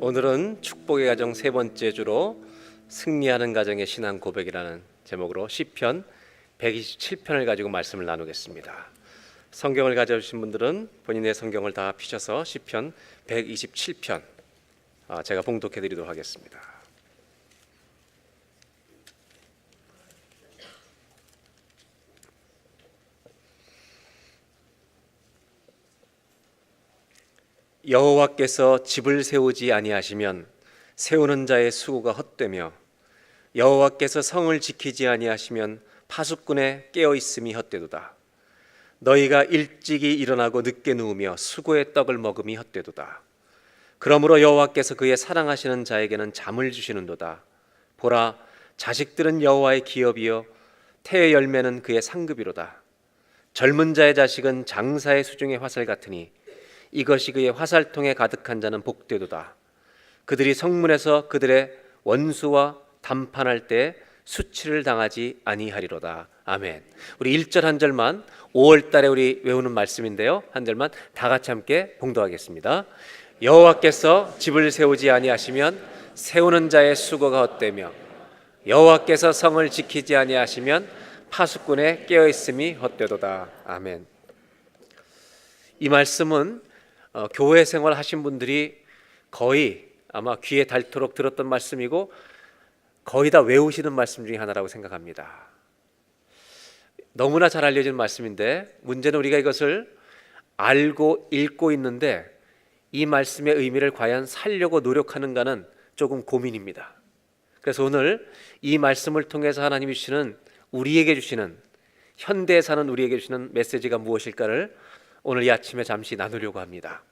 오늘은 축복의 가정 세 번째 주로 승리하는 가정의 신앙 고백이라는 제목으로 시편 127편을 가지고 말씀을 나누겠습니다. 성경을 가져주신 분들은 본인의 성경을 다 피셔서 시편 127편 제가 봉독해 드리도록 하겠습니다. 여호와께서 집을 세우지 아니하시면 세우는 자의 수고가 헛되며 여호와께서 성을 지키지 아니하시면 파수꾼의 깨어있음이 헛되도다. 너희가 일찍이 일어나고 늦게 누우며 수고의 떡을 먹음이 헛되도다. 그러므로 여호와께서 그의 사랑하시는 자에게는 잠을 주시는도다. 보라, 자식들은 여호와의 기업이요 태의 열매는 그의 상급이로다. 젊은 자의 자식은 장사의 수중의 화살 같으니 이것이 그의 화살통에 가득한 자는 복되도다. 그들이 성문에서 그들의 원수와 담판할 때 수치를 당하지 아니하리로다. 아멘. 우리 1절 한 절만 5월 달에 우리 외우는 말씀인데요. 한 절만 다 같이 함께 봉독하겠습니다. 여호와께서 집을 세우지 아니하시면 세우는 자의 수고가 헛되며 여호와께서 성을 지키지 아니하시면 파수꾼의 깨어있음이 헛되도다. 아멘. 이 말씀은 교회 생활 하신 분들이 거의 아마 귀에 닳도록 들었던 말씀이고 거의 다 외우시는 말씀 중에 하나라고 생각합니다. 너무나 잘 알려진 말씀인데 문제는 우리가 이것을 알고 읽고 있는데 이 말씀의 의미를 과연 살려고 노력하는가는 조금 고민입니다. 그래서 오늘 이 말씀을 통해서 하나님이 주시는 우리에게 주시는 현대에 사는 우리에게 주시는 메시지가 무엇일까를 오늘 이 아침에 잠시 나누려고 합니다.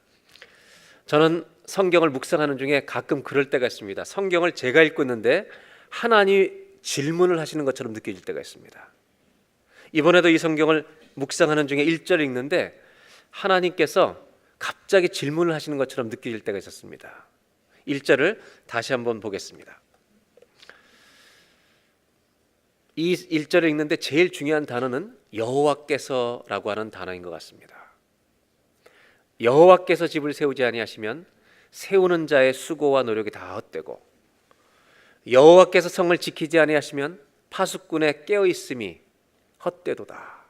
저는 성경을 묵상하는 중에 가끔 그럴 때가 있습니다. 성경을 제가 읽고 있는데 하나님이 질문을 하시는 것처럼 느껴질 때가 있습니다. 이번에도 이 성경을 묵상하는 중에 1절 읽는데 하나님께서 갑자기 질문을 하시는 것처럼 느껴질 때가 있었습니다. 1절을 다시 한번 보겠습니다. 이 1절을 읽는데 제일 중요한 단어는 여호와께서라고 하는 단어인 것 같습니다. 여호와께서 집을 세우지 아니하시면 세우는 자의 수고와 노력이 다 헛되고 여호와께서 성을 지키지 아니하시면 파수꾼의 깨어있음이 헛되도다.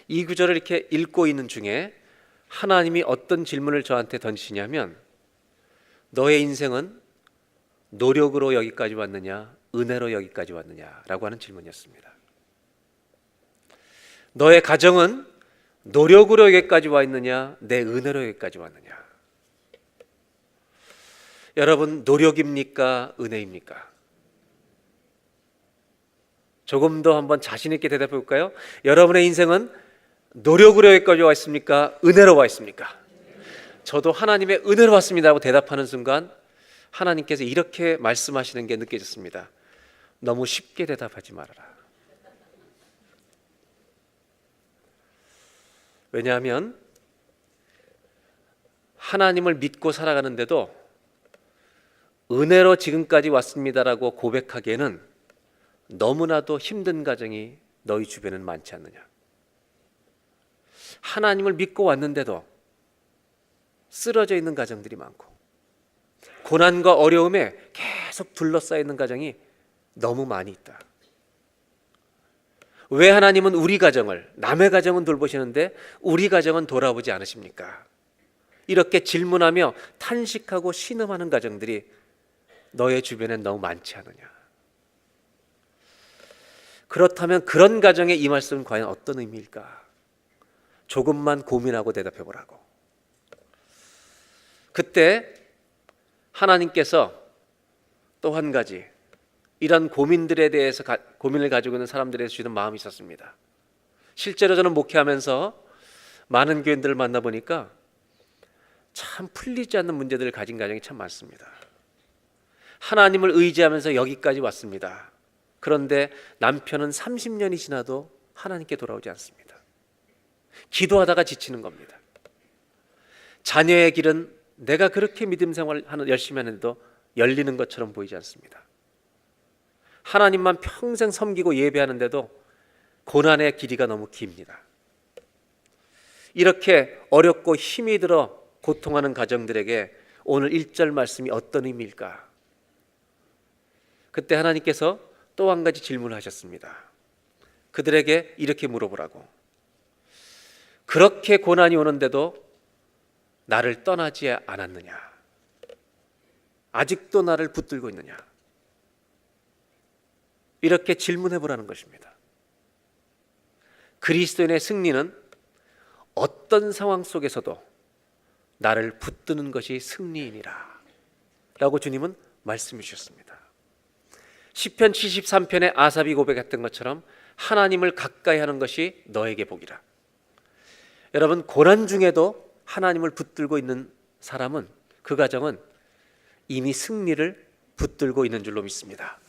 이 구절을 이렇게 읽고 있는 중에 하나님이 어떤 질문을 저한테 던지시냐면 너의 인생은 노력으로 여기까지 왔느냐 은혜로 여기까지 왔느냐라고 하는 질문이었습니다. 너의 가정은 노력으로 여기까지 와 있느냐 내 은혜로 여기까지 왔느냐. 여러분 노력입니까 은혜입니까? 조금 더 한번 자신 있게 대답해 볼까요? 여러분의 인생은 노력으로 여기까지 와 있습니까 은혜로 와 있습니까? 저도 하나님의 은혜로 왔습니다 하고 대답하는 순간 하나님께서 이렇게 말씀하시는 게 느껴졌습니다. 너무 쉽게 대답하지 말아라. 왜냐하면 하나님을 믿고 살아가는데도 은혜로 지금까지 왔습니다라고 고백하기에는 너무나도 힘든 가정이 너희 주변에는 많지 않느냐. 하나님을 믿고 왔는데도 쓰러져 있는 가정들이 많고 고난과 어려움에 계속 둘러싸여 있는 가정이 너무 많이 있다. 왜 하나님은 우리 가정을, 남의 가정은 돌보시는데 우리 가정은 돌아보지 않으십니까? 이렇게 질문하며 탄식하고 신음하는 가정들이 너의 주변엔 너무 많지 않느냐. 그렇다면 그런 가정에 이 말씀은 과연 어떤 의미일까? 조금만 고민하고 대답해 보라고. 그때 하나님께서 또 한 가지 이런 고민들에 대해서 고민을 가지고 있는 사람들에 대해서 주는 마음이 있었습니다. 실제로 저는 목회하면서 많은 교인들을 만나보니까 참 풀리지 않는 문제들을 가진 가정이 참 많습니다. 하나님을 의지하면서 여기까지 왔습니다. 그런데 남편은 30년이 지나도 하나님께 돌아오지 않습니다. 기도하다가 지치는 겁니다. 자녀의 길은 내가 그렇게 믿음 생활 열심히 하는데도 열리는 것처럼 보이지 않습니다. 하나님만 평생 섬기고 예배하는데도 고난의 길이가 너무 깁니다. 이렇게 어렵고 힘이 들어 고통하는 가정들에게 오늘 1절 말씀이 어떤 의미일까? 그때 하나님께서 또 한 가지 질문을 하셨습니다. 그들에게 이렇게 물어보라고. 그렇게 고난이 오는데도 나를 떠나지 않았느냐? 아직도 나를 붙들고 있느냐? 이렇게 질문해 보라는 것입니다. 그리스도인의 승리는 어떤 상황 속에서도 나를 붙드는 것이 승리이니라 라고 주님은 말씀해 주셨습니다. 시편 73편의 아삽이 고백했던 것처럼 하나님을 가까이 하는 것이 너에게 복이라. 여러분, 고난 중에도 하나님을 붙들고 있는 사람은, 그 가정은 이미 승리를 붙들고 있는 줄로 믿습니다.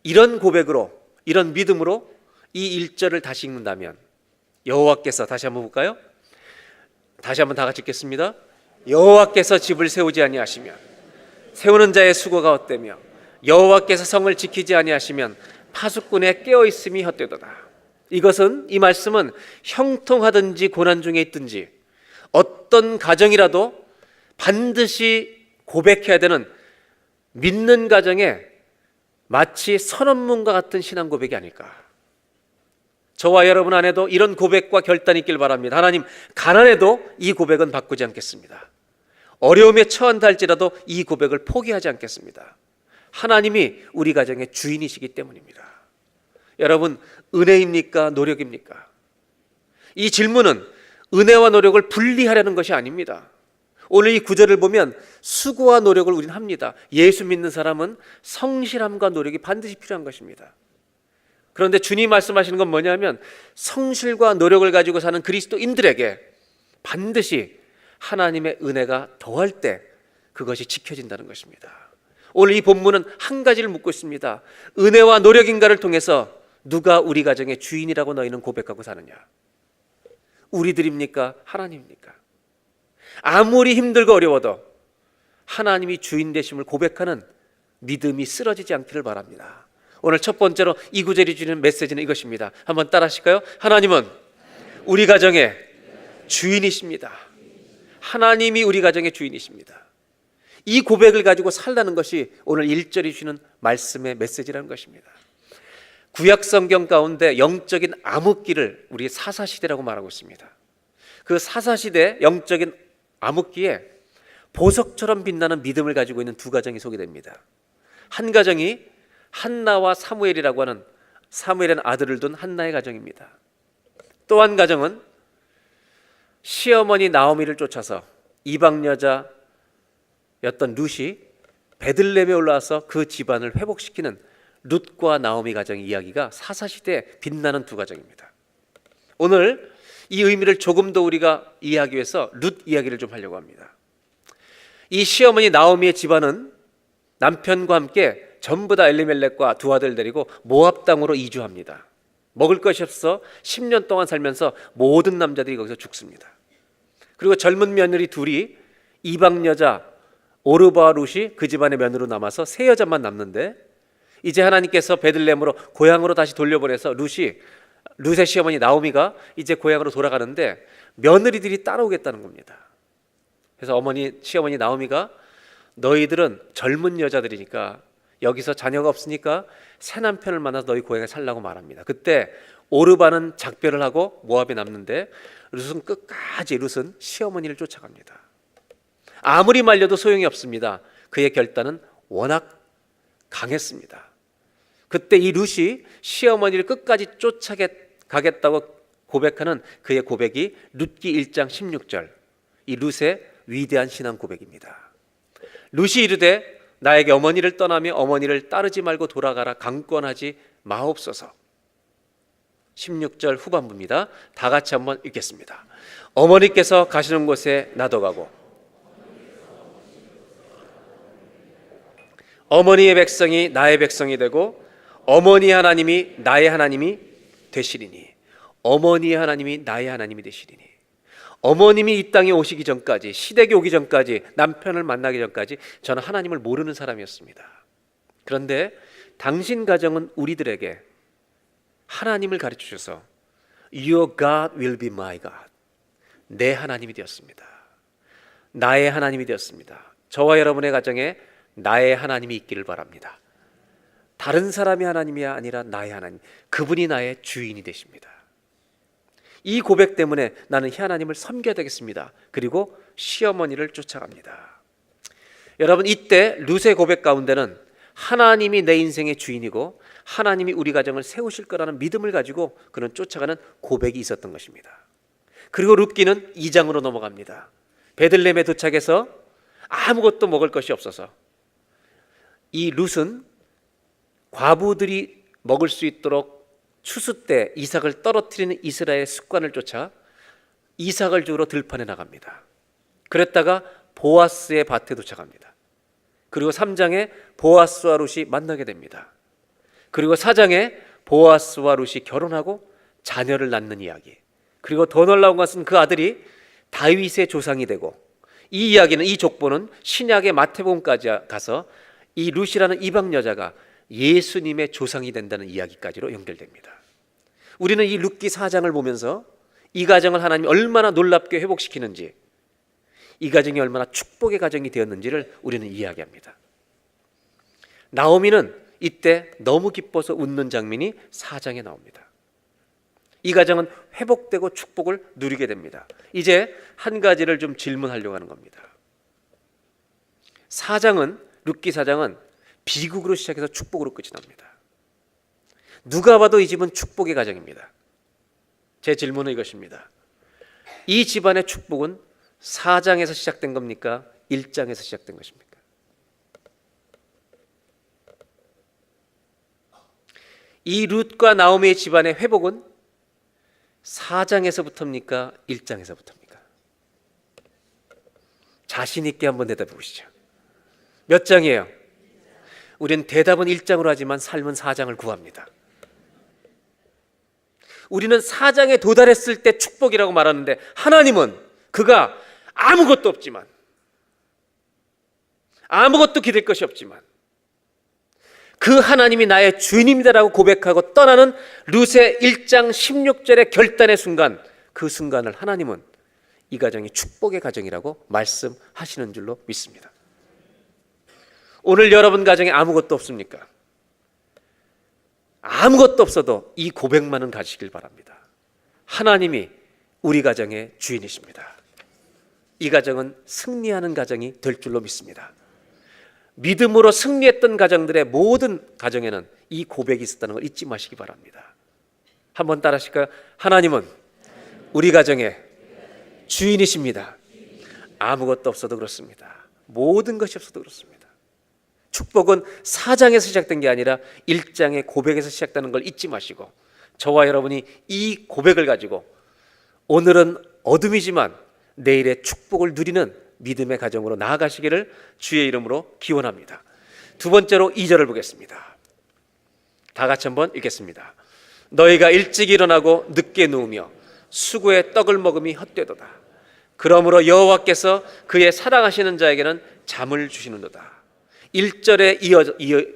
이런 고백으로, 이런 믿음으로 이 1절을 다시 읽는다면, 여호와께서, 다시 한번 볼까요? 다시 한번 다 같이 읽겠습니다. 여호와께서 집을 세우지 아니하시면 세우는 자의 수고가 헛되며 여호와께서 성을 지키지 아니하시면 파수꾼의 깨어있음이 헛되도다. 이것은, 이 말씀은 형통하든지 고난 중에 있든지 어떤 가정이라도 반드시 고백해야 되는, 믿는 가정에 마치 선언문과 같은 신앙 고백이 아닐까. 저와 여러분 안에도 이런 고백과 결단이 있길 바랍니다. 하나님, 가난해도 이 고백은 바꾸지 않겠습니다. 어려움에 처한다 할지라도 이 고백을 포기하지 않겠습니다. 하나님이 우리 가정의 주인이시기 때문입니다. 여러분, 은혜입니까? 노력입니까? 이 질문은 은혜와 노력을 분리하려는 것이 아닙니다. 오늘 이 구절을 보면 수고와 노력을 우리는 합니다. 예수 믿는 사람은 성실함과 노력이 반드시 필요한 것입니다. 그런데 주님 말씀하시는 건 뭐냐면, 성실과 노력을 가지고 사는 그리스도인들에게 반드시 하나님의 은혜가 더할 때 그것이 지켜진다는 것입니다. 오늘 이 본문은 한 가지를 묻고 있습니다. 은혜와 노력인가를 통해서 누가 우리 가정의 주인이라고 너희는 고백하고 사느냐? 우리들입니까? 하나님입니까? 아무리 힘들고 어려워도 하나님이 주인 되심을 고백하는 믿음이 쓰러지지 않기를 바랍니다. 오늘 첫 번째로 이 구절이 주는 메시지는 이것입니다. 한번 따라 하실까요? 하나님은 우리 가정의 주인이십니다. 하나님이 우리 가정의 주인이십니다. 이 고백을 가지고 살라는 것이 오늘 1절이 주는 말씀의 메시지라는 것입니다. 구약 성경 가운데 영적인 암흑기를 우리 사사시대라고 말하고 있습니다. 그 사사시대 영적인 암흑기에 보석처럼 빛나는 믿음을 가지고 있는 두 가정이 소개됩니다. 한 가정이 한나와 사무엘이라고 하는, 사무엘은 아들을 둔 한나의 가정입니다. 또 한 가정은 시어머니 나오미를 쫓아서 이방 여자였던 룻이 베들레헴에 올라와서 그 집안을 회복시키는 룻과 나오미 가정의 이야기가 사사시대에 빛나는 두 가정입니다. 오늘 이 의미를 조금 더 우리가 이해하기 위해서 룻 이야기를 좀 하려고 합니다. 이 시어머니 나오미의 집안은 남편과 함께 전부 다 엘리멜렉과 두 아들 데리고 모압 땅으로 이주합니다. 먹을 것이 없어 10년 동안 살면서 모든 남자들이 거기서 죽습니다. 그리고 젊은 며느리 둘이 이방 여자 오르바와 룻이 그 집안의 며느리로 남아서 세 여자만 남는데, 이제 하나님께서 베들레헴으로 고향으로 다시 돌려보내서 룻의 시어머니 나오미가 이제 고향으로 돌아가는데 며느리들이 따라오겠다는 겁니다. 그래서 시어머니 나오미가 너희들은 젊은 여자들이니까 여기서 자녀가 없으니까 새 남편을 만나서 너희 고향에 살라고 말합니다. 그때 오르바는 작별을 하고 모압에 남는데 룻은 시어머니를 쫓아갑니다. 아무리 말려도 소용이 없습니다. 그의 결단은 워낙 강했습니다. 그때 이 룻이 시어머니를 끝까지 쫓아가겠다고 고백하는 그의 고백이 룻기 1장 16절, 이 룻의 위대한 신앙 고백입니다. 룻이 이르되 나에게 어머니를 떠나며 어머니를 따르지 말고 돌아가라 강권하지 마옵소서. 16절 후반부입니다. 다 같이 한번 읽겠습니다. 어머니께서 가시는 곳에 나도 가고 어머니의 백성이 나의 백성이 되고 어머니의 하나님이 나의 하나님이 되시리니. 어머니의 하나님이 나의 하나님이 되시리니. 어머님이 이 땅에 오시기 전까지, 시댁에 오기 전까지, 남편을 만나기 전까지 저는 하나님을 모르는 사람이었습니다. 그런데 당신 가정은 우리들에게 하나님을 가르쳐 주셔서 Your God will be my God, 내 하나님이 되었습니다. 나의 하나님이 되었습니다. 저와 여러분의 가정에 나의 하나님이 있기를 바랍니다. 다른 사람이 하나님이 아니라 나의 하나님, 그분이 나의 주인이 되십니다. 이 고백 때문에 나는 이 하나님을 섬겨야 되겠습니다. 그리고 시어머니를 쫓아갑니다. 여러분, 이때 룻의 고백 가운데는 하나님이 내 인생의 주인이고 하나님이 우리 가정을 세우실 거라는 믿음을 가지고 그는 쫓아가는 고백이 있었던 것입니다. 그리고 룻기는 2장으로 넘어갑니다. 베들레헴에 도착해서 아무것도 먹을 것이 없어서 이 룻은 과부들이 먹을 수 있도록 추수 때 이삭을 떨어뜨리는 이스라엘의 습관을 쫓아 이삭을 주우러 들판에 나갑니다. 그랬다가 보아스의 밭에 도착합니다. 그리고 3장에 보아스와 룻이 만나게 됩니다. 그리고 4장에 보아스와 룻이 결혼하고 자녀를 낳는 이야기. 그리고 더 놀라운 것은 그 아들이 다윗의 조상이 되고, 이 이야기는, 이 족보는 신약의 마태복음까지 가서 이 룻이라는 이방 여자가 예수님의 조상이 된다는 이야기까지로 연결됩니다. 우리는 이 룻기 4장을 보면서 이 가정을 하나님이 얼마나 놀랍게 회복시키는지, 이 가정이 얼마나 축복의 가정이 되었는지를 우리는 이야기합니다. 나오미는 이때 너무 기뻐서 웃는 장면이 4장에 나옵니다. 이 가정은 회복되고 축복을 누리게 됩니다. 이제 한 가지를 좀 질문하려고 하는 겁니다. 4장은, 룻기 4장은 비극으로 시작해서 축복으로 끝이 납니다. 누가 봐도 이 집은 축복의 가정입니다. 제 질문은 이것입니다. 이 집안의 축복은 4장에서 시작된 겁니까? 1장에서 시작된 것입니까? 이 룻과 나오미의 집안의 회복은 4장에서부터입니까? 1장에서부터입니까? 자신 있게 한번 대답해 보시죠. 몇 장이에요? 우리는 대답은 1장으로 하지만 삶은 4장을 구합니다. 우리는 4장에 도달했을 때 축복이라고 말하는데, 하나님은 그가 아무것도 없지만, 아무것도 기댈 것이 없지만 그 하나님이 나의 주인입니다라고 고백하고 떠나는 룻의 1장 16절의 결단의 순간, 그 순간을 하나님은 이 가정이 축복의 가정이라고 말씀하시는 줄로 믿습니다. 오늘 여러분 가정에 아무것도 없습니까? 아무것도 없어도 이 고백만은 가지시길 바랍니다. 하나님이 우리 가정의 주인이십니다. 이 가정은 승리하는 가정이 될 줄로 믿습니다. 믿음으로 승리했던 가정들의 모든 가정에는 이 고백이 있었다는 걸 잊지 마시기 바랍니다. 한번 따라 하실까요? 하나님은 우리 가정의 주인이십니다. 아무것도 없어도 그렇습니다. 모든 것이 없어도 그렇습니다. 축복은 4장에서 시작된 게 아니라 1장의 고백에서 시작되는 걸 잊지 마시고, 저와 여러분이 이 고백을 가지고 오늘은 어둠이지만 내일의 축복을 누리는 믿음의 가정으로 나아가시기를 주의 이름으로 기원합니다. 두 번째로 2절을 보겠습니다. 다 같이 한번 읽겠습니다. 너희가 일찍 일어나고 늦게 누우며 수구의 떡을 먹음이 헛되도다. 그러므로 여호와께서 그의 사랑하시는 자에게는 잠을 주시는도다. 1절에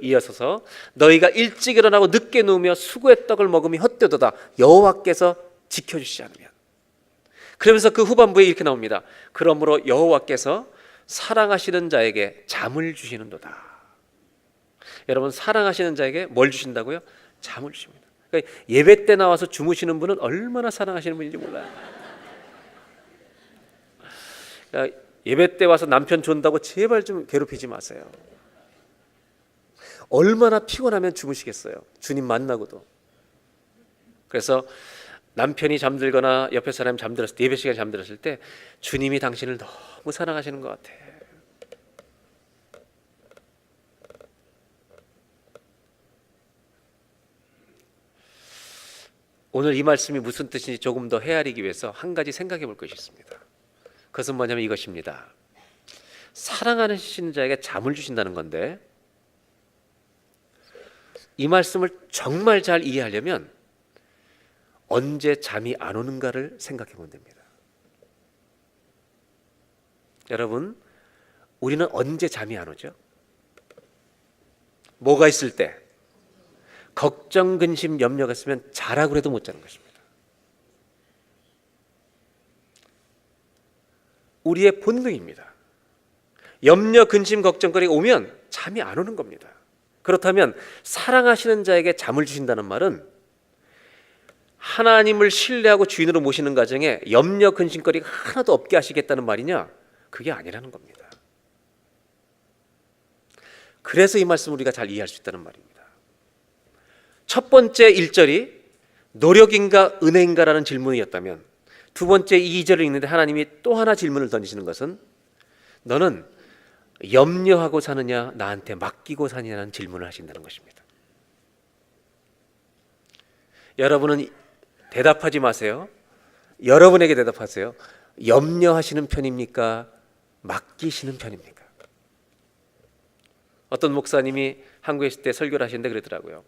이어서서 너희가 일찍 일어나고 늦게 누우며 수구의 떡을 먹음이 헛되도다. 여호와께서 지켜주시지 않으면. 그러면서 그 후반부에 이렇게 나옵니다. 그러므로 여호와께서 사랑하시는 자에게 잠을 주시는도다. 여러분, 사랑하시는 자에게 뭘 주신다고요? 잠을 주십니다. 그러니까 예배 때 나와서 주무시는 분은 얼마나 사랑하시는 분인지 몰라요. 그러니까 예배 때 와서 남편 존다고 제발 좀 괴롭히지 마세요. 얼마나 피곤하면 주무시겠어요. 주님 만나고도. 그래서 남편이 잠들거나 옆에 사람이 잠들었을 때, 예배 시간에 잠들었을 때 주님이 당신을 너무 사랑하시는 것 같아. 오늘 이 말씀이 무슨 뜻인지 조금 더 헤아리기 위해서 한 가지 생각해 볼 것이 있습니다. 그것은 뭐냐면 이것입니다. 사랑하시는 자에게 잠을 주신다는 건데, 이 말씀을 정말 잘 이해하려면 언제 잠이 안 오는가를 생각해 보면 됩니다. 여러분, 우리는 언제 잠이 안 오죠? 뭐가 있을 때? 걱정, 근심, 염려가 있으면 자라고 해도 못 자는 것입니다. 우리의 본능입니다. 염려, 근심, 걱정거리가 오면 잠이 안 오는 겁니다. 그렇다면 사랑하시는 자에게 잠을 주신다는 말은 하나님을 신뢰하고 주인으로 모시는 가정에 염려, 근심거리가 하나도 없게 하시겠다는 말이냐? 그게 아니라는 겁니다. 그래서 이 말씀을 우리가 잘 이해할 수 있다는 말입니다. 첫 번째 1절이 노력인가 은혜인가라는 질문이었다면 두 번째 2절을 읽는데 하나님이 또 하나 질문을 던지시는 것은 너는 염려하고 사느냐 나한테 맡기고 사느냐는 질문을 하신다는 것입니다. 여러분은 대답하지 마세요. 여러분에게 대답하세요. 염려하시는 편입니까? 맡기시는 편입니까? 어떤 목사님이 한국에 있을 때 설교를 하시는데 그러더라고요.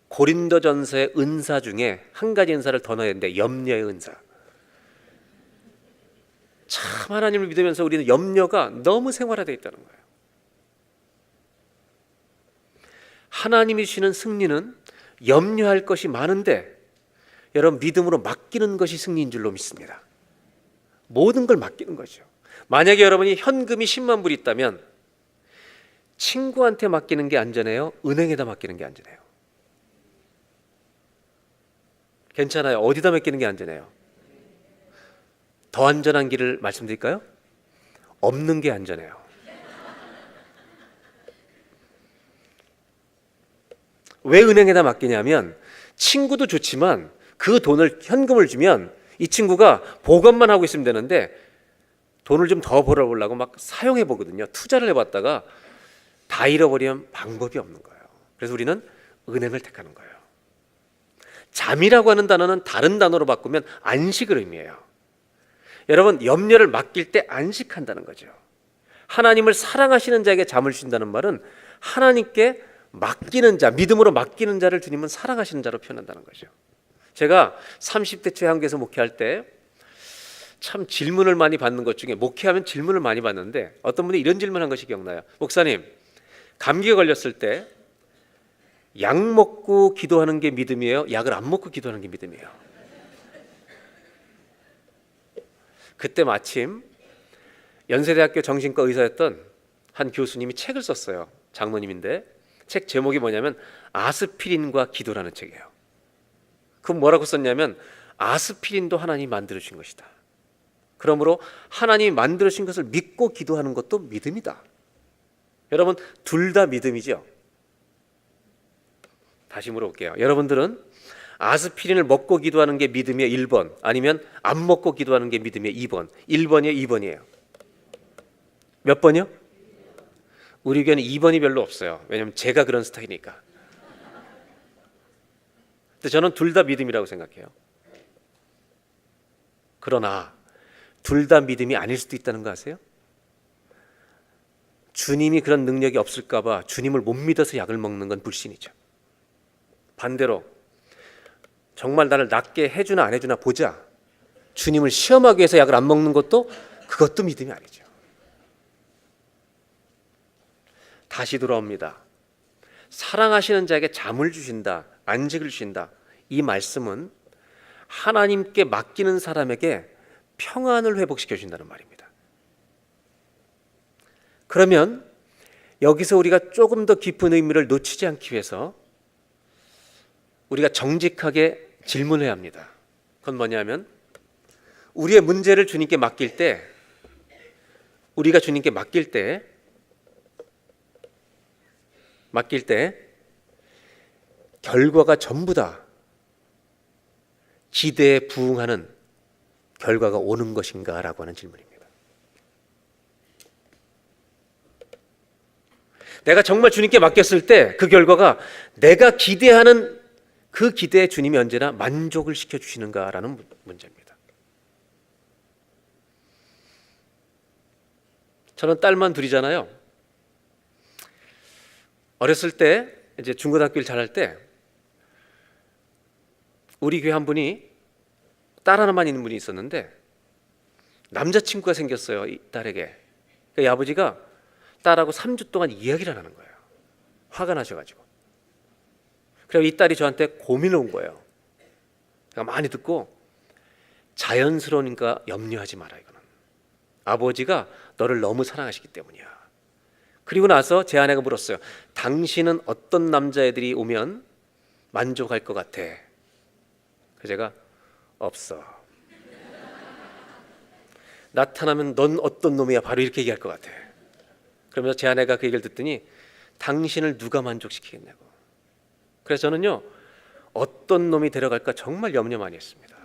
고린도전서의 은사 중에 한 가지 은사를 더 넣어야 되는데 염려의 은사. 참 하나님을 믿으면서 우리는 염려가 너무 생활화되어 있다는 거예요. 하나님이 주시는 승리는 염려할 것이 많은데 여러분 믿음으로 맡기는 것이 승리인 줄로 믿습니다. 모든 걸 맡기는 거죠. 만약에 여러분이 현금이 10만 불이 있다면 친구한테 맡기는 게 안전해요? 은행에다 맡기는 게 안전해요? 괜찮아요. 어디다 맡기는 게 안전해요? 더 안전한 길을 말씀드릴까요? 없는 게 안전해요. 왜 은행에다 맡기냐면 친구도 좋지만 그 돈을 현금을 주면 이 친구가 보관만 하고 있으면 되는데 돈을 좀 더 벌어보려고 막 사용해 보거든요. 투자를 해봤다가 다 잃어버리면 방법이 없는 거예요. 그래서 우리는 은행을 택하는 거예요. 잠이라고 하는 단어는 다른 단어로 바꾸면 안식을 의미해요. 여러분 염려를 맡길 때 안식한다는 거죠. 하나님을 사랑하시는 자에게 잠을 주신다는 말은 하나님께 맡기는 자, 믿음으로 맡기는 자를 주님은 사랑하시는 자로 표현한다는 거죠. 제가 30대 초 한국에서 목회할 때 참 질문을 많이 받는 것 중에 목회하면 질문을 많이 받는데 어떤 분이 이런 질문한 것이 기억나요. 목사님, 감기가 걸렸을 때 약 먹고 기도하는 게 믿음이에요? 약을 안 먹고 기도하는 게 믿음이에요? 그때 마침 연세대학교 정신과 의사였던 한 교수님이 책을 썼어요. 장로님인데 책 제목이 뭐냐면 아스피린과 기도라는 책이에요. 그럼 뭐라고 썼냐면 아스피린도 하나님이 만들어주신 것이다. 그러므로 하나님이 만들어주신 것을 믿고 기도하는 것도 믿음이다. 여러분 둘 다 믿음이죠. 다시 물어볼게요. 여러분들은 아스피린을 먹고 기도하는 게 믿음이에요? 1번 아니면 안 먹고 기도하는 게 믿음이에요? 2번 1번이에요? 2번이에요? 몇 번이요? 우리 교회는 2번이 별로 없어요. 왜냐하면 제가 그런 스타일이니까. 근데 저는 둘 다 믿음이라고 생각해요. 그러나 둘 다 믿음이 아닐 수도 있다는 거 아세요? 주님이 그런 능력이 없을까 봐 주님을 못 믿어서 약을 먹는 건 불신이죠. 반대로 정말 나를 낫게 해주나 안 해주나 보자, 주님을 시험하기 위해서 약을 안 먹는 것도 그것도 믿음이 아니죠. 다시 돌아옵니다. 사랑하시는 자에게 잠을 주신다, 안식을 주신다. 이 말씀은 하나님께 맡기는 사람에게 평안을 회복시켜 주신다는 말입니다. 그러면 여기서 우리가 조금 더 깊은 의미를 놓치지 않기 위해서 우리가 정직하게 질문해야 합니다. 그건 뭐냐면 우리의 문제를 주님께 맡길 때, 우리가 주님께 맡길 때 결과가 전부 다 기대에 부응하는 결과가 오는 것인가 라고 하는 질문입니다. 내가 정말 주님께 맡겼을 때 그 결과가 내가 기대하는 그 기대에 주님이 언제나 만족을 시켜주시는가라는 문제입니다. 저는 딸만 둘이잖아요. 어렸을 때 이제 중고등학교를 잘할 때 우리 교회 한 분이 딸 하나만 있는 분이 있었는데 남자친구가 생겼어요. 이 딸에게. 그러니까 이 아버지가 딸하고 3주 동안 이야기를 안 하는 거예요. 화가 나셔가지고. 그래서 이 딸이 저한테 고민을 온 거예요. 제가 많이 듣고 자연스러우니까 염려하지 마라 이거는. 아버지가 너를 너무 사랑하시기 때문이야. 그리고 나서 제 아내가 물었어요. 당신은 어떤 남자애들이 오면 만족할 것 같아? 그래서 제가 없어. 나타나면 넌 어떤 놈이야? 바로 이렇게 얘기할 것 같아. 그러면서 제 아내가 그 얘기를 듣더니 당신을 누가 만족시키겠냐고. 그래서 저는요, 어떤 놈이 데려갈까 정말 염려 많이 했습니다.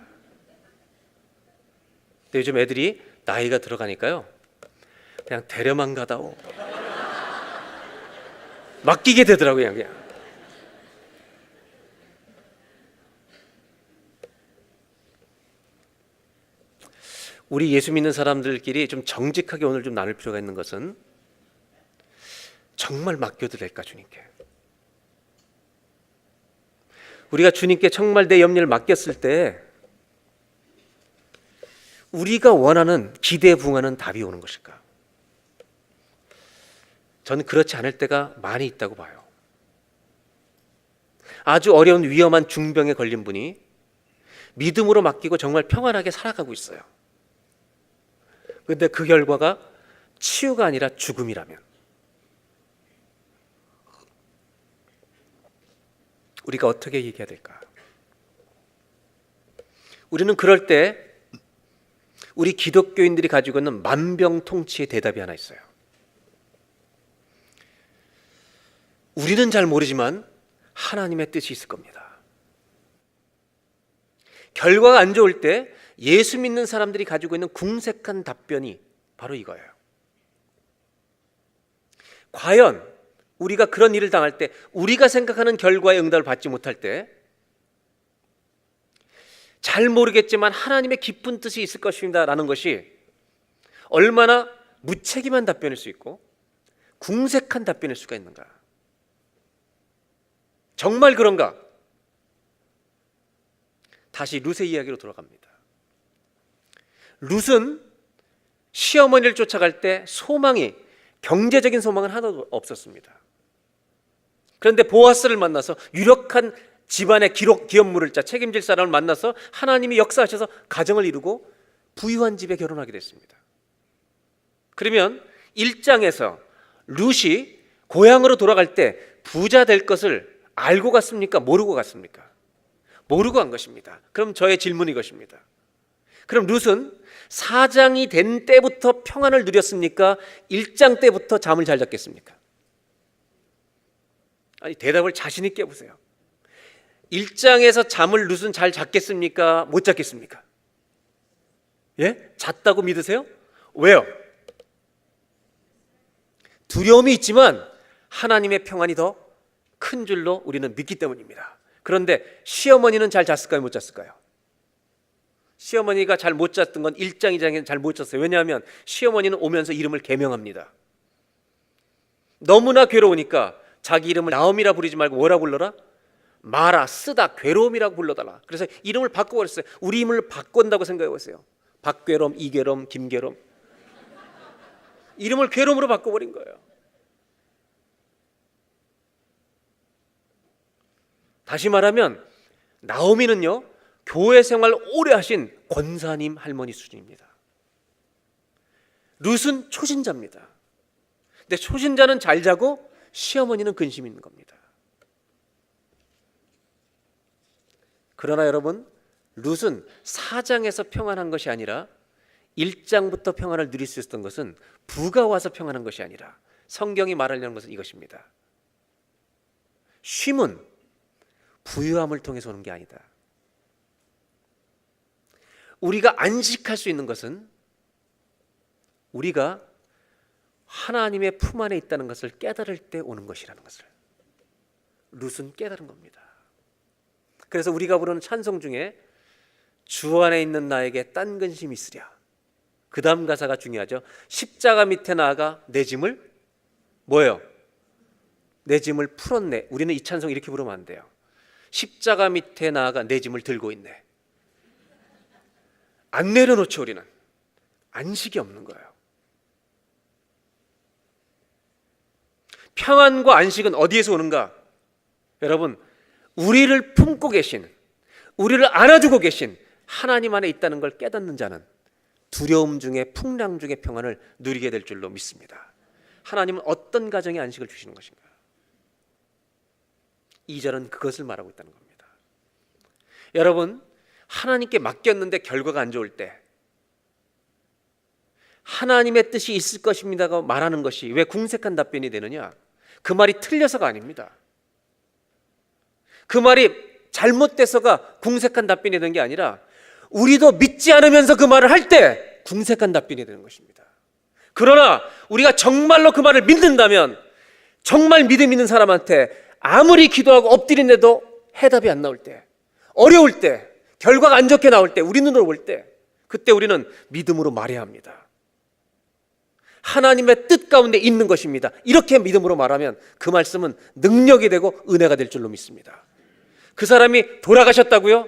근데 요즘 애들이 나이가 들어가니까요, 그냥 데려만 가다오. 맡기게 되더라고요. 그냥. 우리 예수 믿는 사람들끼리 좀 정직하게 오늘 좀 나눌 필요가 있는 것은, 정말 맡겨도 될까 주님께? 우리가 주님께 정말 내 염려를 맡겼을 때 우리가 원하는, 기대에 부응하는 답이 오는 것일까? 저는 그렇지 않을 때가 많이 있다고 봐요. 아주 어려운 위험한 중병에 걸린 분이 믿음으로 맡기고 정말 평안하게 살아가고 있어요. 그런데 그 결과가 치유가 아니라 죽음이라면 우리가 어떻게 얘기해야 될까? 우리는 그럴 때 우리 기독교인들이 가지고 있는 만병통치의 대답이 하나 있어요. 우리는 잘 모르지만 하나님의 뜻이 있을 겁니다. 결과가 안 좋을 때 예수 믿는 사람들이 가지고 있는 궁색한 답변이 바로 이거예요. 과연 우리가 그런 일을 당할 때, 우리가 생각하는 결과의 응답을 받지 못할 때, 잘 모르겠지만 하나님의 깊은 뜻이 있을 것입니다 라는 것이 얼마나 무책임한 답변일 수 있고 궁색한 답변일 수가 있는가? 정말 그런가? 다시 룻의 이야기로 돌아갑니다. 룻은 시어머니를 쫓아갈 때 소망이, 경제적인 소망은 하나도 없었습니다. 그런데 보아스를 만나서, 유력한 집안의 기업물을 책임질 사람을 만나서 하나님이 역사하셔서 가정을 이루고 부유한 집에 결혼하게 됐습니다. 그러면 1장에서 룻이 고향으로 돌아갈 때 부자 될 것을 알고 갔습니까? 모르고 갔습니까? 모르고 간 것입니다. 그럼 저의 질문이 이것입니다. 그럼 룻은 4장이 된 때부터 평안을 누렸습니까? 1장 때부터 잠을 잘 잤겠습니까? 아니, 대답을 자신 있게 해보세요. 1장에서 잠을 룻은 잘 잤겠습니까? 못 잤겠습니까? 예? 잤다고 믿으세요? 왜요? 두려움이 있지만 하나님의 평안이 더 큰 줄로 우리는 믿기 때문입니다. 그런데 시어머니는 잘 잤을까요? 못 잤을까요? 시어머니가 잘 못 잤던 건 1장, 2장에는 잘 못 잤어요. 왜냐하면 시어머니는 오면서 이름을 개명합니다. 너무나 괴로우니까 자기 이름을 나옴이라 부르지 말고 뭐라 불러라? 마라, 쓰다, 괴로움이라고 불러달라. 그래서 이름을 바꿔버렸어요. 우리 이름을 바꾼다고 생각해보세요. 박괴롬, 이괴롬, 김괴롬. 이름을 괴롬으로 바꿔버린 거예요. 다시 말하면 나오미는요, 교회 생활 오래 하신 권사님 할머니 수준입니다. 룻은 초신자입니다. 근데 초신자는 잘 자고 시어머니는 근심 있는 겁니다. 그러나 여러분, 룻은 4장에서 평안한 것이 아니라 1장부터 평안을 누릴 수 있었던 것은 부가 와서 평안한 것이 아니라, 성경이 말하려는 것은 이것입니다. 쉼은 부유함을 통해서 오는 게 아니다. 우리가 안식할 수 있는 것은 우리가 하나님의 품 안에 있다는 것을 깨달을 때 오는 것이라는 것을 룻은 깨달은 겁니다. 그래서 우리가 부르는 찬송 중에 주 안에 있는 나에게 딴 근심이 있으랴, 그 다음 가사가 중요하죠. 십자가 밑에 나아가 내 짐을 뭐예요? 내 짐을 풀었네. 우리는 이 찬송 이렇게 부르면 안 돼요. 십자가 밑에 나아가 내 짐을 들고 있네. 안 내려놓죠. 우리는 안식이 없는 거예요. 평안과 안식은 어디에서 오는가? 여러분, 우리를 품고 계신, 우리를 안아주고 계신 하나님 안에 있다는 걸 깨닫는 자는 두려움 중에, 풍랑 중에 평안을 누리게 될 줄로 믿습니다. 하나님은 어떤 가정에 안식을 주시는 것인가? 2절은 그것을 말하고 있다는 겁니다. 여러분, 하나님께 맡겼는데 결과가 안 좋을 때 하나님의 뜻이 있을 것입니다고 말하는 것이 왜 궁색한 답변이 되느냐? 그 말이 틀려서가 아닙니다. 그 말이 잘못돼서가 궁색한 답변이 되는 게 아니라 우리도 믿지 않으면서 그 말을 할 때 궁색한 답변이 되는 것입니다. 그러나 우리가 정말로 그 말을 믿는다면, 정말 믿음 있는 사람한테 아무리 기도하고 엎드린데도 해답이 안 나올 때, 어려울 때, 결과가 안 좋게 나올 때, 우리 눈으로 볼 때, 그때 우리는 믿음으로 말해야 합니다. 하나님의 뜻 가운데 있는 것입니다. 이렇게 믿음으로 말하면 그 말씀은 능력이 되고 은혜가 될 줄로 믿습니다. 그 사람이 돌아가셨다고요?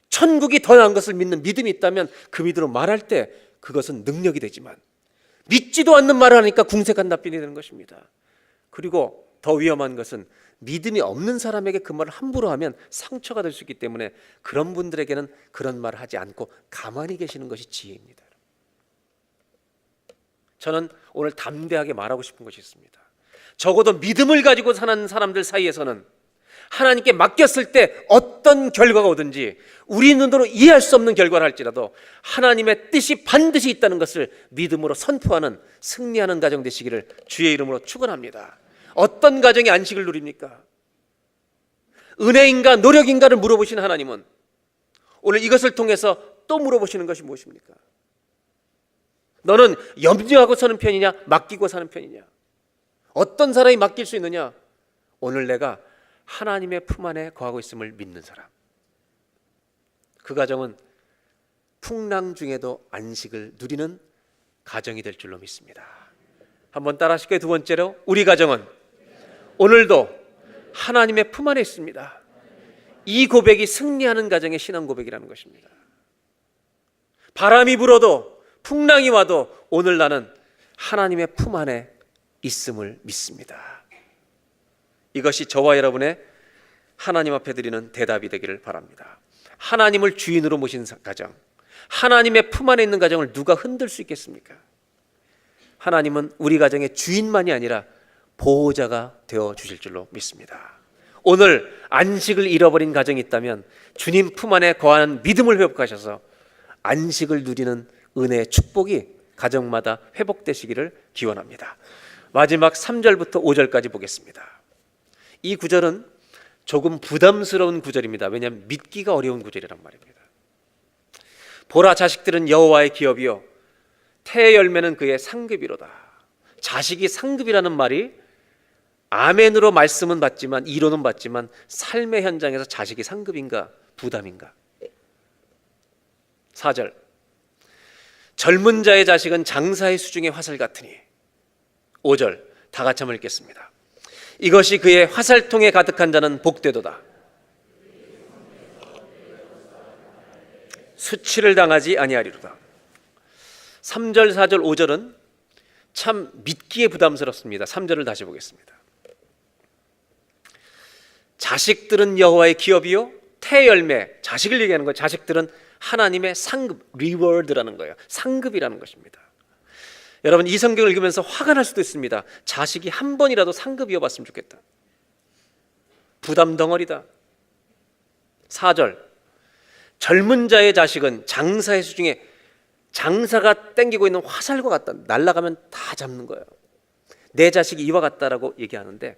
천국이 더 나은 것을 믿는 믿음이 있다면 그 믿음으로 말할 때 그것은 능력이 되지만, 믿지도 않는 말을 하니까 궁색한 답변이 되는 것입니다. 그리고 더 위험한 것은 믿음이 없는 사람에게 그 말을 함부로 하면 상처가 될 수 있기 때문에 그런 분들에게는 그런 말을 하지 않고 가만히 계시는 것이 지혜입니다. 저는 오늘 담대하게 말하고 싶은 것이 있습니다. 적어도 믿음을 가지고 사는 사람들 사이에서는 하나님께 맡겼을 때 어떤 결과가 오든지 우리 눈으로 이해할 수 없는 결과를 할지라도 하나님의 뜻이 반드시 있다는 것을 믿음으로 선포하는 승리하는 가정 되시기를 주의 이름으로 축원합니다. 어떤 가정이 안식을 누립니까? 은혜인가 노력인가를 물어보시는 하나님은 오늘 이것을 통해서 또 물어보시는 것이 무엇입니까? 너는 염려하고 사는 편이냐, 맡기고 사는 편이냐? 어떤 사람이 맡길 수 있느냐? 오늘 내가 하나님의 품 안에 거하고 있음을 믿는 사람, 그 가정은 풍랑 중에도 안식을 누리는 가정이 될 줄로 믿습니다. 한번 따라 하실게요. 두 번째로, 우리 가정은 오늘도 하나님의 품 안에 있습니다. 이 고백이 승리하는 가정의 신앙 고백이라는 것입니다. 바람이 불어도 풍랑이 와도 오늘 나는 하나님의 품 안에 있음을 믿습니다. 이것이 저와 여러분의 하나님 앞에 드리는 대답이 되기를 바랍니다. 하나님을 주인으로 모신 가정, 하나님의 품 안에 있는 가정을 누가 흔들 수 있겠습니까? 하나님은 우리 가정의 주인만이 아니라 보호자가 되어 주실 줄로 믿습니다. 오늘 안식을 잃어버린 가정이 있다면 주님 품 안에 거하는 믿음을 회복하셔서 안식을 누리는 은혜의 축복이 가정마다 회복되시기를 기원합니다. 마지막 3절부터 5절까지 보겠습니다. 이 구절은 조금 부담스러운 구절입니다. 왜냐하면 믿기가 어려운 구절이란 말입니다. 보라, 자식들은 여호와의 기업이요 태의 열매는 그의 상급이로다. 자식이 상급이라는 말이 아멘으로 말씀은 받지만, 이론은 받지만 삶의 현장에서 자식이 상급인가 부담인가? 4절, 젊은 자의 자식은 장사의 수중의 화살 같으니. 5절 다 같이 한번 읽겠습니다. 이것이 그의 화살통에 가득한 자는 복되도다. 수치를 당하지 아니하리로다. 3절, 4절, 5절은 참 믿기에 부담스럽습니다. 3절을 다시 보겠습니다. 자식들은 여호와의 기업이요 태열매, 자식을 얘기하는 거예요. 자식들은 하나님의 상급, 리워드라는 거예요. 상급이라는 것입니다. 여러분, 이 성경을 읽으면서 화가 날 수도 있습니다. 자식이 한 번이라도 상급 이어봤으면 좋겠다. 부담 덩어리다. 4절, 젊은 자의 자식은 장사의 수중에, 장사가 땡기고 있는 화살과 같다. 날아가면 다 잡는 거예요. 내 자식이 이와 같다라고 얘기하는데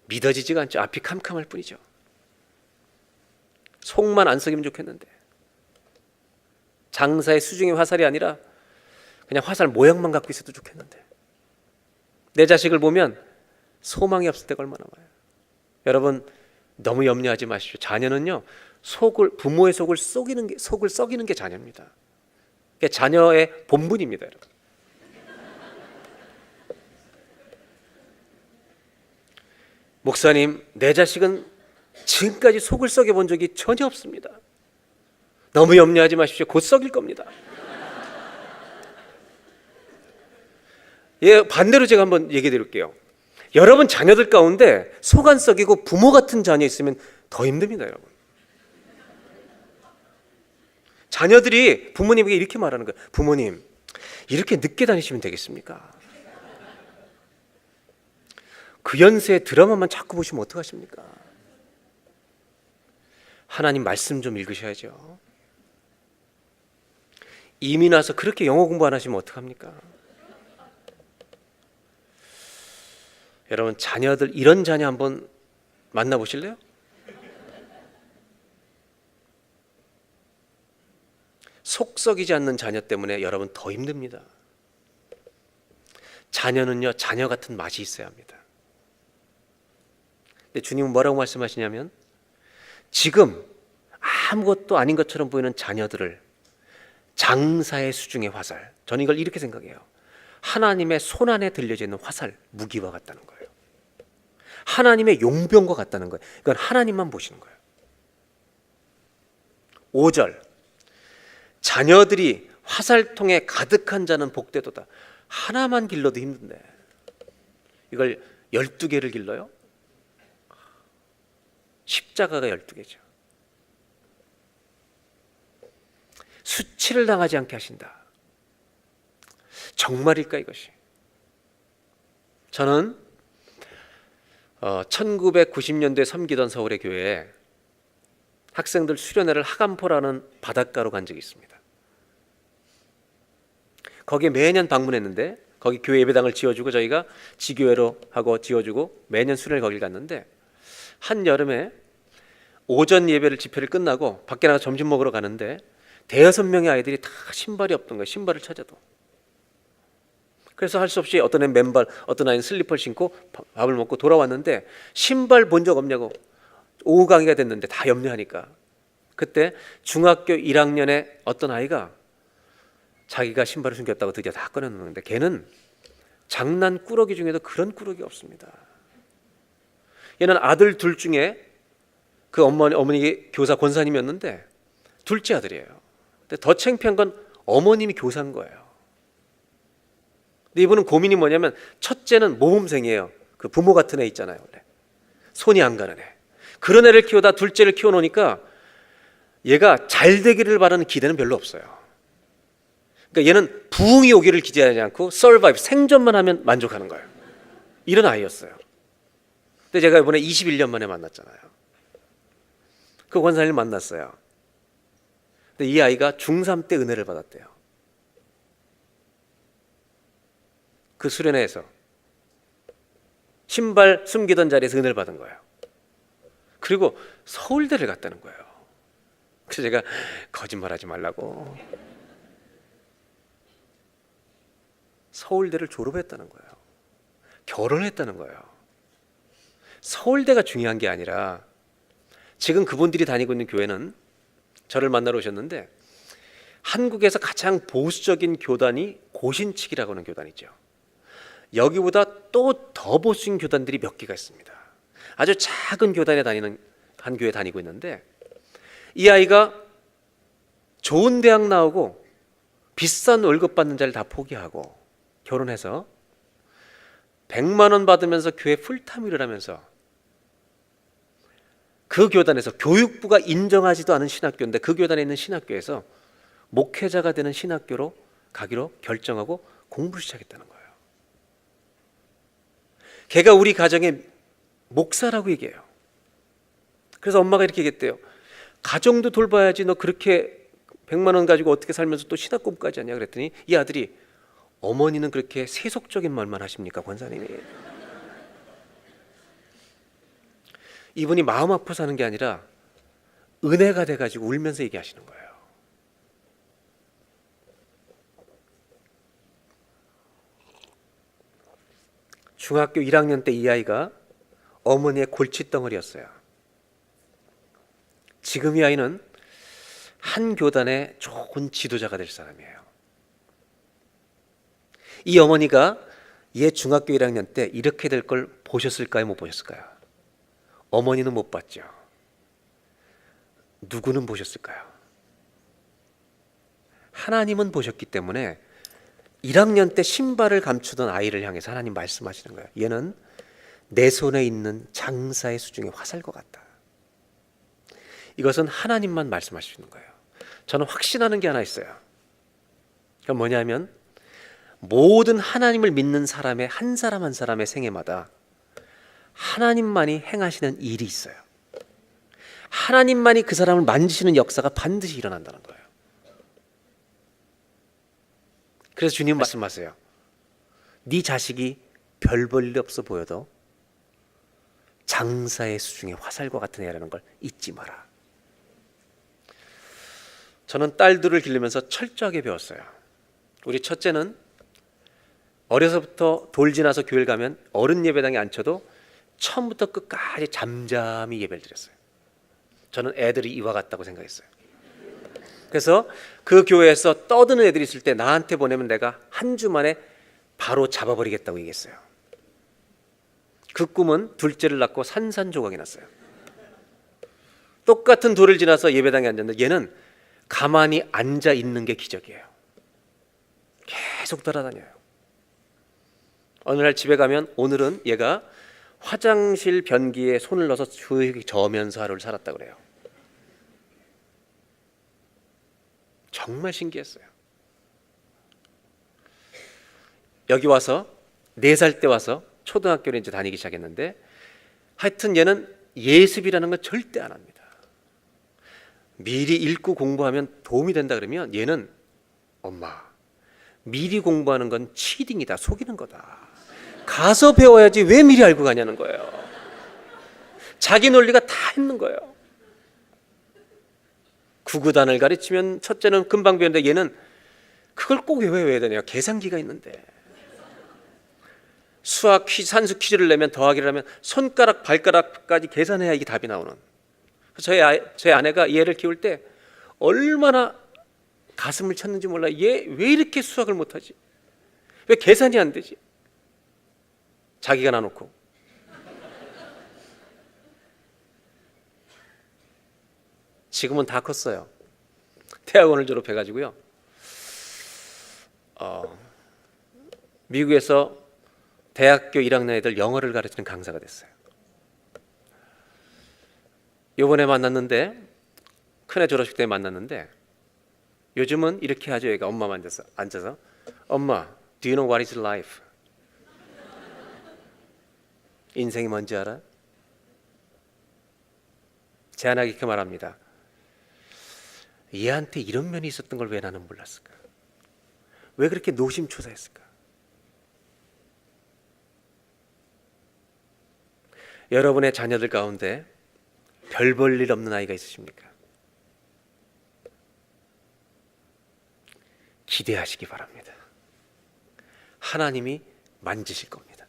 믿어지지가 않죠. 앞이 캄캄할 뿐이죠. 속만 안 썩이면 좋겠는데, 장사의 수중의 화살이 아니라 그냥 화살 모양만 갖고 있어도 좋겠는데, 내 자식을 보면 소망이 없을 때가 얼마나 많아요. 여러분, 너무 염려하지 마십시오. 자녀는요, 부모의 속을 썩이는 게 자녀입니다. 그게 자녀의 본분입니다, 여러분. 목사님, 내 자식은 지금까지 속을 썩여 본 적이 전혀 없습니다. 너무 염려하지 마십시오. 곧 썩일 겁니다. 예, 반대로 제가 한번 얘기해 드릴게요. 여러분 자녀들 가운데 속 안 썩이고 부모 같은 자녀 있으면 더 힘듭니다, 여러분. 자녀들이 부모님에게 이렇게 말하는 거예요. 부모님, 이렇게 늦게 다니시면 되겠습니까? 그 연세에 드라마만 자꾸 보시면 어떡하십니까? 하나님 말씀 좀 읽으셔야죠. 이미 나서 그렇게 영어 공부 안 하시면 어떡합니까? 여러분, 자녀들, 이런 자녀 한번 만나보실래요? 속 썩이지 않는 자녀 때문에 여러분 더 힘듭니다. 자녀는요, 자녀 같은 맛이 있어야 합니다. 근데 주님은 뭐라고 말씀하시냐면, 지금 아무것도 아닌 것처럼 보이는 자녀들을 장사의 수중의 화살, 저는 이걸 이렇게 생각해요. 하나님의 손안에 들려져 있는 화살, 무기와 같다는 거예요. 하나님의 용병과 같다는 거예요. 이건 하나님만 보시는 거예요. 5절, 자녀들이 화살통에 가득한 자는 복되도다. 하나만 길러도 힘든데 이걸 12개를 길러요? 십자가가 12개죠. 수치를 당하지 않게 하신다. 정말일까 이것이? 저는 1990년도에 섬기던 서울의 교회에 학생들 수련회를 하간포라는 바닷가로 간 적이 있습니다. 거기에 매년 방문했는데, 거기 교회 예배당을 지어주고 저희가 지교회로 하고 지어주고 매년 수련회 거길 갔는데, 한 여름에 오전 예배를 집회를 끝나고 밖에 나가 점심 먹으러 가는데 5-6명의 아이들이 다 신발이 없던 거예요. 신발을 찾아도. 그래서 할 수 없이 어떤 애는 맨발, 어떤 아이는 슬리퍼를 신고 밥을 먹고 돌아왔는데, 신발 본 적 없냐고 오후 강의가 됐는데 다 염려하니까, 그때 중학교 1학년의 어떤 아이가 자기가 신발을 숨겼다고 드디어 다 꺼내놓는데, 걔는 장난꾸러기 중에도 그런 꾸러기 없습니다. 얘는 아들 둘 중에 그 어머니 교사 권사님이었는데 둘째 아들이에요. 근데 더 창피한 건 어머님이 교사인 거예요. 근데 이분은 고민이 뭐냐면, 첫째는 모범생이에요. 그 부모 같은 애 있잖아요. 원래 손이 안 가는 애. 그런 애를 키우다 둘째를 키워놓으니까 얘가 잘 되기를 바라는 기대는 별로 없어요. 그러니까 얘는 부흥이 오기를 기대하지 않고 서바이브, 생존만 하면 만족하는 거예요. 이런 아이였어요. 근데 제가 이번에 21년 만에 만났잖아요. 그 권사님을 만났어요. 근데 이 아이가 중3 때 은혜를 받았대요. 그 수련회에서 신발 숨기던 자리에서 은혜를 받은 거예요. 그리고 서울대를 갔다는 거예요. 그래서 제가 거짓말하지 말라고, 서울대를 졸업했다는 거예요. 결혼했다는 거예요. 서울대가 중요한 게 아니라, 지금 그분들이 다니고 있는 교회는, 저를 만나러 오셨는데 한국에서 가장 보수적인 교단이 고신칙이라고 하는 교단이죠. 여기보다 또 더 보수적인 교단들이 몇 개가 있습니다. 아주 작은 교단에 다니는 한 교회 다니고 있는데, 이 아이가 좋은 대학 나오고 비싼 월급 받는 자를 다 포기하고 결혼해서 100만 원 받으면서 교회 풀타임 일을 하면서, 그 교단에서, 교육부가 인정하지도 않은 신학교인데 그 교단에 있는 신학교에서 목회자가 되는 신학교로 가기로 결정하고 공부를 시작했다는 거예요. 걔가 우리 가정의 목사라고 얘기해요. 그래서 엄마가 이렇게 얘기했대요. 가정도 돌봐야지, 너 그렇게 100만 원 가지고 어떻게 살면서 또 신학 공부까지 하냐 그랬더니, 이 아들이, 어머니는 그렇게 세속적인 말만 하십니까 권사님이? 이분이 마음 아파서 하는 게 아니라 은혜가 돼가지고 울면서 얘기하시는 거예요. 중학교 1학년 때 이 아이가 어머니의 골칫덩어리였어요. 지금 이 아이는 한 교단의 좋은 지도자가 될 사람이에요. 이 어머니가 얘 중학교 1학년 때 이렇게 될 걸 보셨을까요? 못 보셨을까요? 어머니는 못 봤죠. 누구는 보셨을까요? 하나님은 보셨기 때문에 1학년 때 신발을 감추던 아이를 향해서 하나님 말씀하시는 거예요. 얘는 내 손에 있는 장사의 수중의 화살과 같다. 이것은 하나님만 말씀하시는 거예요. 저는 확신하는 게 하나 있어요. 그건 뭐냐면, 모든 하나님을 믿는 사람의 한 사람 한 사람의 생애마다 하나님만이 행하시는 일이 있어요. 하나님만이 그 사람을 만지시는 역사가 반드시 일어난다는 거예요. 그래서 주님 말씀하세요. 네 자식이 별 볼 일 없어 보여도 장사의 수중에 화살과 같은 애라는 걸 잊지 마라. 저는 딸들을 기르면서 철저하게 배웠어요. 우리 첫째는 어려서부터 돌 지나서 교회를 가면 어른 예배당에 앉혀도 처음부터 끝까지 잠잠히 예배를 드렸어요. 저는 애들이 이와 같다고 생각했어요. 그래서 그 교회에서 떠드는 애들이 있을 때 나한테 보내면 내가 한 주 만에 바로 잡아버리겠다고 얘기했어요. 그 꿈은 둘째를 낳고 산산조각이 났어요. 똑같은 돌을 지나서 예배당에 앉았는데 얘는 가만히 앉아 있는 게 기적이에요. 계속 돌아다녀요. 어느 날 집에 가면 오늘은 얘가 화장실 변기에 손을 넣어서 조용히 저으면서 하루를 살았다고 그래요. 정말 신기했어요. 여기 와서 4살 때 와서 초등학교를 이제 다니기 시작했는데 하여튼 얘는 예습이라는 건 절대 안 합니다. 미리 읽고 공부하면 도움이 된다 그러면 얘는 엄마 미리 공부하는 건 치딩이다, 속이는 거다. 가서 배워야지 왜 미리 알고 가냐는 거예요. 자기 논리가 다 있는 거예요. 구구단을 가르치면 첫째는 금방 배우는데 얘는 그걸 꼭 외워야 되네요. 계산기가 있는데. 수학 퀴즈, 산수 퀴즈를 내면 더하기를 하면 손가락 발가락까지 계산해야 이게 답이 나오는. 저희 아내가 얘를 키울 때 얼마나 가슴을 쳤는지 몰라. 얘 왜 이렇게 수학을 못하지? 왜 계산이 안 되지? 자기가 놔놓고. 지금은 다 컸어요. 대학원을 졸업해가지고요. 미국에서 대학교 1학년 애들 영어를 가르치는 강사가 됐어요. 요번에 만났는데 큰애 졸업식 때 만났는데 요즘은 이렇게 하죠. 얘가 엄마 앉아서 엄마, do you know what is life? 인생이 뭔지 알아? 제 아내가 이렇게 말합니다. 얘한테 이런 면이 있었던 걸 왜 나는 몰랐을까? 왜 그렇게 노심초사했을까? 여러분의 자녀들 가운데 별 볼 일 없는 아이가 있으십니까? 기대하시기 바랍니다. 하나님이 만지실 겁니다.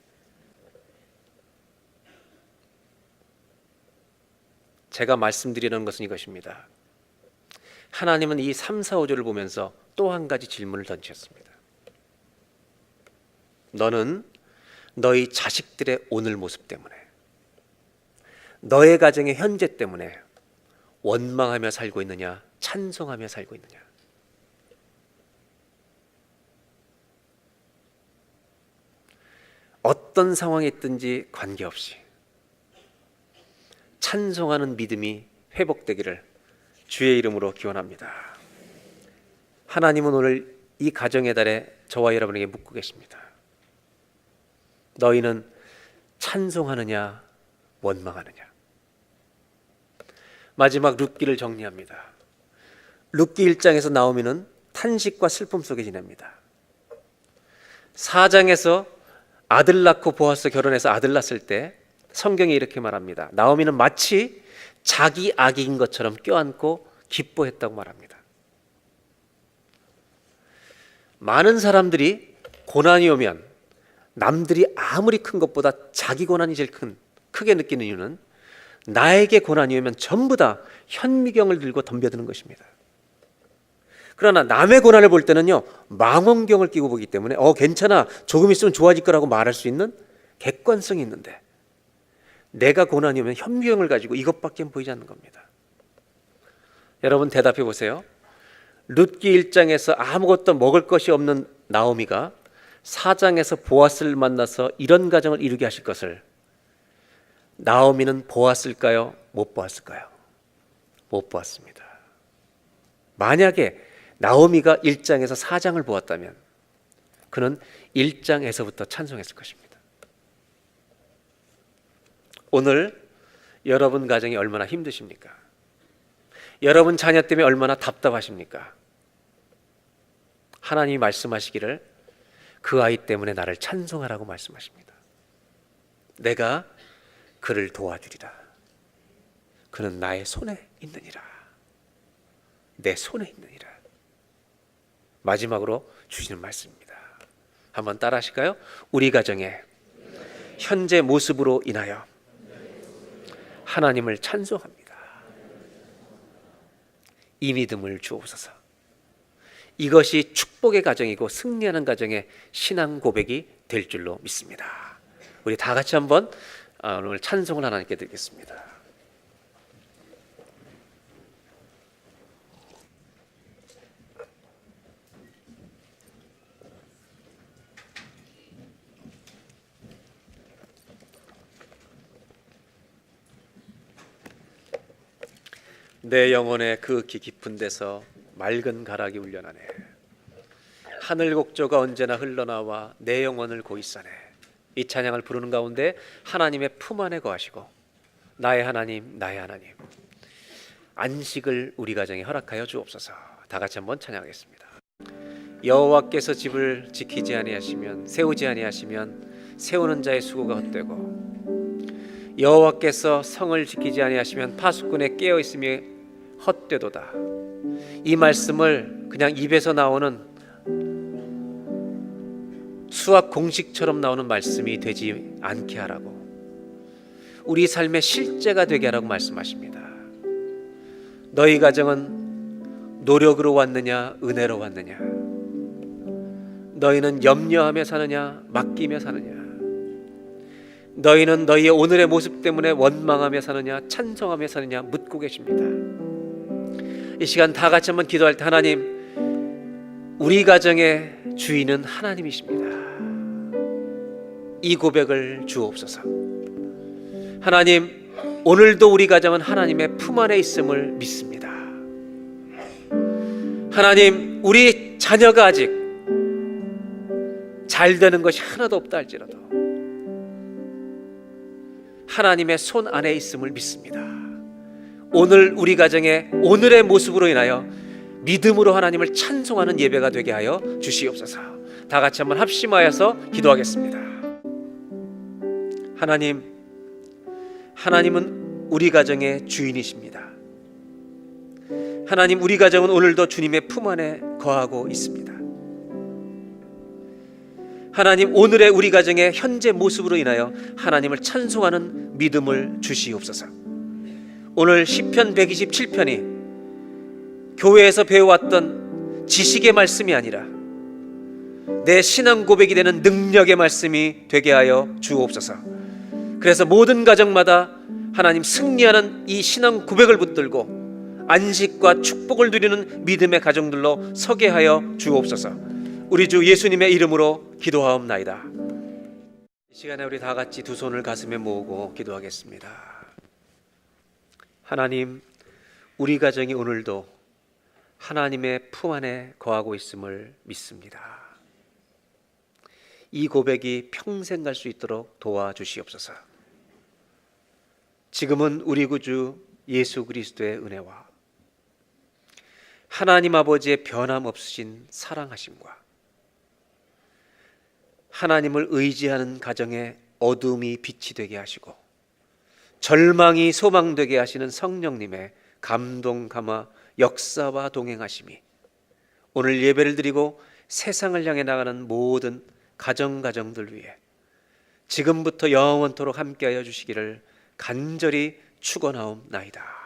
제가 말씀드리는 것은 이것입니다. 하나님은 이 3, 4, 5절을 보면서 또 한 가지 질문을 던지셨습니다. 너는 너희 자식들의 오늘 모습 때문에, 너의 가정의 현재 때문에 원망하며 살고 있느냐, 찬송하며 살고 있느냐? 어떤 상황에 있든지 관계없이 찬송하는 믿음이 회복되기를 주의 이름으로 기원합니다. 하나님은 오늘 이 가정의 달에 저와 여러분에게 묻고 계십니다. 너희는 찬송하느냐, 원망하느냐? 마지막 룻기를 정리합니다. 룻기 1장에서 나오미는 탄식과 슬픔 속에 지냅니다. 4장에서 아들 낳고 보아스 결혼해서 아들 낳았을 때 성경이 이렇게 말합니다. 나오미는 마치 자기 아기인 것처럼 껴안고 기뻐했다고 말합니다. 많은 사람들이 고난이 오면 남들이 아무리 큰 것보다 자기 고난이 제일 크게 느끼는 이유는 나에게 고난이 오면 전부 다 현미경을 들고 덤벼드는 것입니다. 그러나 남의 고난을 볼 때는요, 망원경을 끼고 보기 때문에 괜찮아, 조금 있으면 좋아질 거라고 말할 수 있는 객관성이 있는데 내가 고난이 오면 현미경을 가지고 이것밖에 보이지 않는 겁니다. 여러분 대답해 보세요. 룻기 1장에서 아무것도 먹을 것이 없는 나오미가 4장에서 보아스를 만나서 이런 가정을 이루게 하실 것을 나오미는 보았을까요? 못 보았을까요? 못 보았습니다. 만약에 나오미가 1장에서 4장을 보았다면 그는 1장에서부터 찬송했을 것입니다. 오늘 여러분 가정이 얼마나 힘드십니까? 여러분 자녀 때문에 얼마나 답답하십니까? 하나님이 말씀하시기를 그 아이 때문에 나를 찬송하라고 말씀하십니다. 내가 그를 도와주리라. 그는 나의 손에 있느니라. 내 손에 있느니라. 마지막으로 주시는 말씀입니다. 한번 따라 하실까요? 우리 가정의 현재 모습으로 인하여 하나님을 찬송합니다. 이 믿음을 주옵소서. 이것이 축복의 가정이고 승리하는 가정의 신앙 고백이 될 줄로 믿습니다. 우리 다 같이 한번 오늘 찬송을 하나님께 드리겠습니다. 내 영혼의 그 깊은 데서 맑은 가락이 울려나네. 하늘 곡조가 언제나 흘러나와 내 영혼을 고이싸네. 이 찬양을 부르는 가운데 하나님의 품 안에 거하시고 나의 하나님, 나의 하나님, 안식을 우리 가정에 허락하여 주옵소서. 다 같이 한번 찬양하겠습니다. 여호와께서 집을 지키지 아니하시면, 세우지 아니하시면 세우는 자의 수고가 헛되고, 여호와께서 성을 지키지 아니하시면 파수꾼의 깨어 있음이 헛되도다. 이 말씀을 그냥 입에서 나오는 수학 공식처럼 나오는 말씀이 되지 않게 하라고, 우리 삶의 실제가 되게 하라고 말씀하십니다. 너희 가정은 노력으로 왔느냐, 은혜로 왔느냐? 너희는 염려하며 사느냐, 맡기며 사느냐? 너희는 너희의 오늘의 모습 때문에 원망하며 사느냐, 찬송하며 사느냐 묻고 계십니다. 이 시간 다 같이 한번 기도할 때, 하나님, 우리 가정의 주인은 하나님이십니다. 이 고백을 주옵소서. 하나님, 오늘도 우리 가정은 하나님의 품 안에 있음을 믿습니다. 하나님, 우리 자녀가 아직 잘 되는 것이 하나도 없다 할지라도 하나님의 손 안에 있음을 믿습니다. 오늘 우리 가정의 오늘의 모습으로 인하여 믿음으로 하나님을 찬송하는 예배가 되게 하여 주시옵소서. 다 같이 한번 합심하여서 기도하겠습니다. 하나님, 하나님은 우리 가정의 주인이십니다. 하나님, 우리 가정은 오늘도 주님의 품 안에 거하고 있습니다. 하나님, 오늘의 우리 가정의 현재 모습으로 인하여 하나님을 찬송하는 믿음을 주시옵소서. 오늘 시편 127편이 교회에서 배워왔던 지식의 말씀이 아니라 내 신앙 고백이 되는 능력의 말씀이 되게 하여 주옵소서. 그래서 모든 가정마다 하나님 승리하는 이 신앙 고백을 붙들고 안식과 축복을 누리는 믿음의 가정들로 서게 하여 주옵소서. 우리 주 예수님의 이름으로 기도하옵나이다. 이 시간에 우리 다 같이 두 손을 가슴에 모으고 기도하겠습니다. 하나님, 우리 가정이 오늘도 하나님의 품 안에 거하고 있음을 믿습니다. 이 고백이 평생 갈 수 있도록 도와주시옵소서. 지금은 우리 구주 예수 그리스도의 은혜와 하나님 아버지의 변함없으신 사랑하심과 하나님을 의지하는 가정에 어둠이 빛이 되게 하시고 절망이 소망되게 하시는 성령님의 감동, 감화, 역사와 동행하심이 오늘 예배를 드리고 세상을 향해 나가는 모든 가정들 위해 지금부터 영원토록 함께하여 주시기를 간절히 축원하옵나이다.